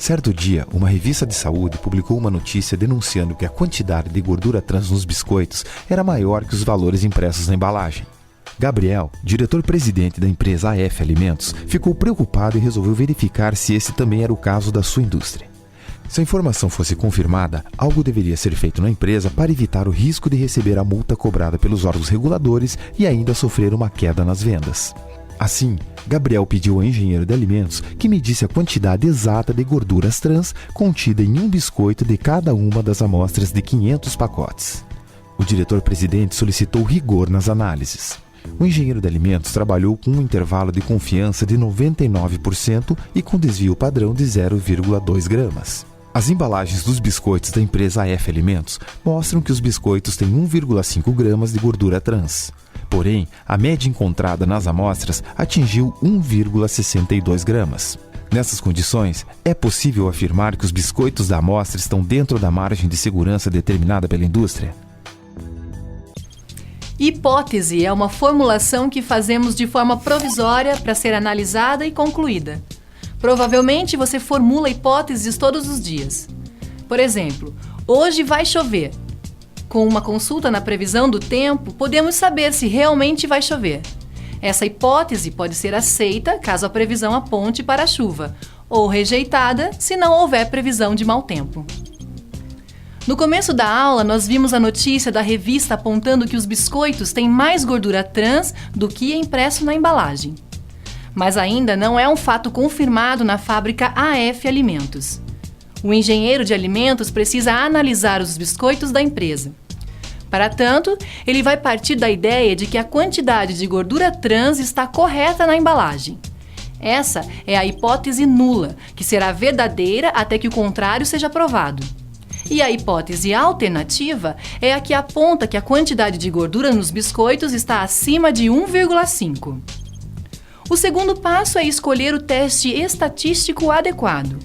Certo dia, uma revista de saúde publicou uma notícia denunciando que a quantidade de gordura trans nos biscoitos era maior que os valores impressos na embalagem. Gabriel, diretor-presidente da empresa AF Alimentos, ficou preocupado e resolveu verificar se esse também era o caso da sua indústria. Se a informação fosse confirmada, algo deveria ser feito na empresa para evitar o risco de receber a multa cobrada pelos órgãos reguladores e ainda sofrer uma queda nas vendas. Assim, Gabriel pediu ao engenheiro de alimentos que medisse a quantidade exata de gorduras trans contida em um biscoito de cada uma das amostras de 500 pacotes. O diretor-presidente solicitou rigor nas análises. O engenheiro de alimentos trabalhou com um intervalo de confiança de 99% e com desvio padrão de 0,2 gramas. As embalagens dos biscoitos da empresa AF Alimentos mostram que os biscoitos têm 1,5 gramas de gordura trans. Porém, a média encontrada nas amostras atingiu 1,62 gramas. Nessas condições, é possível afirmar que os biscoitos da amostra estão dentro da margem de segurança determinada pela indústria? Hipótese é uma formulação que fazemos de forma provisória para ser analisada e concluída. Provavelmente você formula hipóteses todos os dias. Por exemplo, hoje vai chover. Com uma consulta na previsão do tempo, podemos saber se realmente vai chover. Essa hipótese pode ser aceita caso a previsão aponte para a chuva, ou rejeitada se não houver previsão de mau tempo. No começo da aula, nós vimos a notícia da revista apontando que os biscoitos têm mais gordura trans do que é impresso na embalagem. Mas ainda não é um fato confirmado na fábrica AF Alimentos. O engenheiro de alimentos precisa analisar os biscoitos da empresa. Para tanto, ele vai partir da ideia de que a quantidade de gordura trans está correta na embalagem. Essa é a hipótese nula, que será verdadeira até que o contrário seja provado. E a hipótese alternativa é a que aponta que a quantidade de gordura nos biscoitos está acima de 1,5. O segundo passo é escolher o teste estatístico adequado.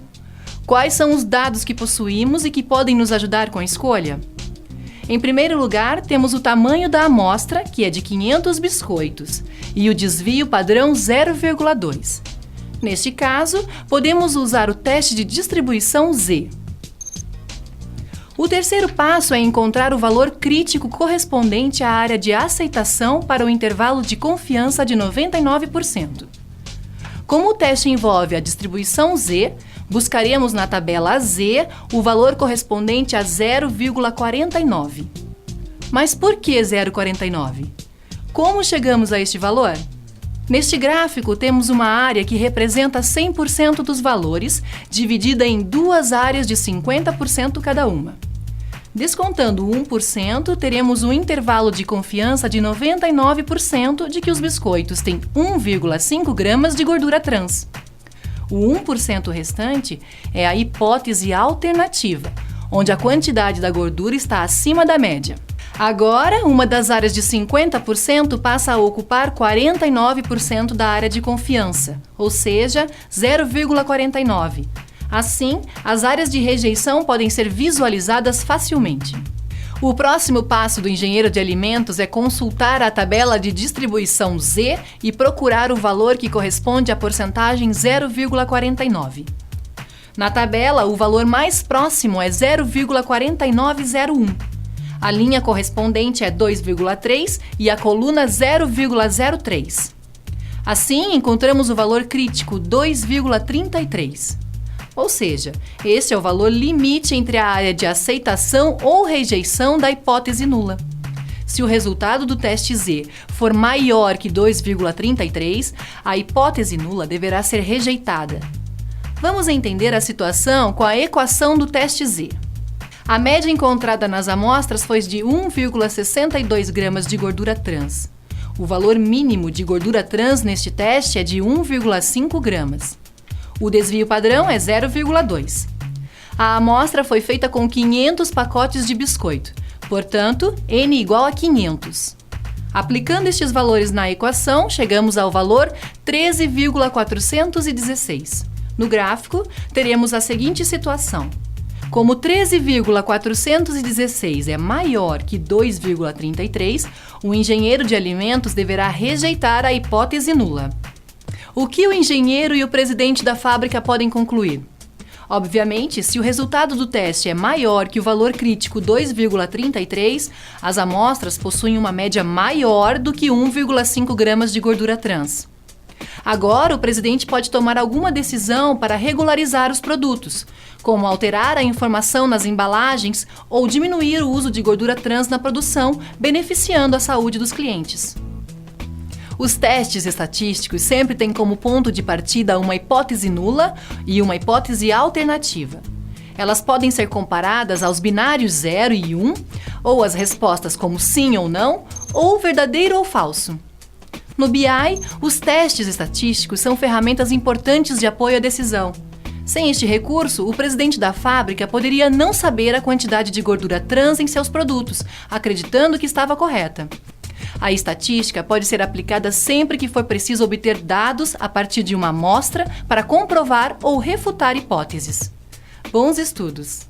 Quais são os dados que possuímos e que podem nos ajudar com a escolha? Em primeiro lugar, temos o tamanho da amostra, que é de 500 biscoitos, e o desvio padrão 0,2. Neste caso, podemos usar o teste de distribuição Z. O terceiro passo é encontrar o valor crítico correspondente à área de aceitação para o intervalo de confiança de 99%. Como o teste envolve a distribuição Z, buscaremos na tabela Z o valor correspondente a 0,49. Mas por que 0,49? Como chegamos a este valor? Neste gráfico, temos uma área que representa 100% dos valores, dividida em duas áreas de 50% cada uma. Descontando 1%, teremos um intervalo de confiança de 99% de que os biscoitos têm 1,5 gramas de gordura trans. O 1% restante é a hipótese alternativa, onde a quantidade da gordura está acima da média. Agora, uma das áreas de 50% passa a ocupar 49% da área de confiança, ou seja, 0,49. Assim, as áreas de rejeição podem ser visualizadas facilmente. O próximo passo do engenheiro de alimentos é consultar a tabela de distribuição Z e procurar o valor que corresponde à porcentagem 0,49. Na tabela, o valor mais próximo é 0,4901. A linha correspondente é 2,3 e a coluna 0,03. Assim, encontramos o valor crítico 2,33. Ou seja, este é o valor limite entre a área de aceitação ou rejeição da hipótese nula. Se o resultado do teste Z for maior que 2,33, a hipótese nula deverá ser rejeitada. Vamos entender a situação com a equação do teste Z. A média encontrada nas amostras foi de 1,62 gramas de gordura trans. O valor mínimo de gordura trans neste teste é de 1,5 gramas. O desvio padrão é 0,2. A amostra foi feita com 500 pacotes de biscoito, portanto, N igual a 500. Aplicando estes valores na equação, chegamos ao valor 13,416. No gráfico, teremos a seguinte situação. Como 13,416 é maior que 2,33, o engenheiro de alimentos deverá rejeitar a hipótese nula. O que o engenheiro e o presidente da fábrica podem concluir? Obviamente, se o resultado do teste é maior que o valor crítico 2,33, as amostras possuem uma média maior do que 1,5 gramas de gordura trans. Agora, o presidente pode tomar alguma decisão para regularizar os produtos, como alterar a informação nas embalagens ou diminuir o uso de gordura trans na produção, beneficiando a saúde dos clientes. Os testes estatísticos sempre têm como ponto de partida uma hipótese nula e uma hipótese alternativa. Elas podem ser comparadas aos binários 0 e 1, ou as respostas como sim ou não, ou verdadeiro ou falso. No BI, os testes estatísticos são ferramentas importantes de apoio à decisão. Sem este recurso, o presidente da fábrica poderia não saber a quantidade de gordura trans em seus produtos, acreditando que estava correta. A estatística pode ser aplicada sempre que for preciso obter dados a partir de uma amostra para comprovar ou refutar hipóteses. Bons estudos!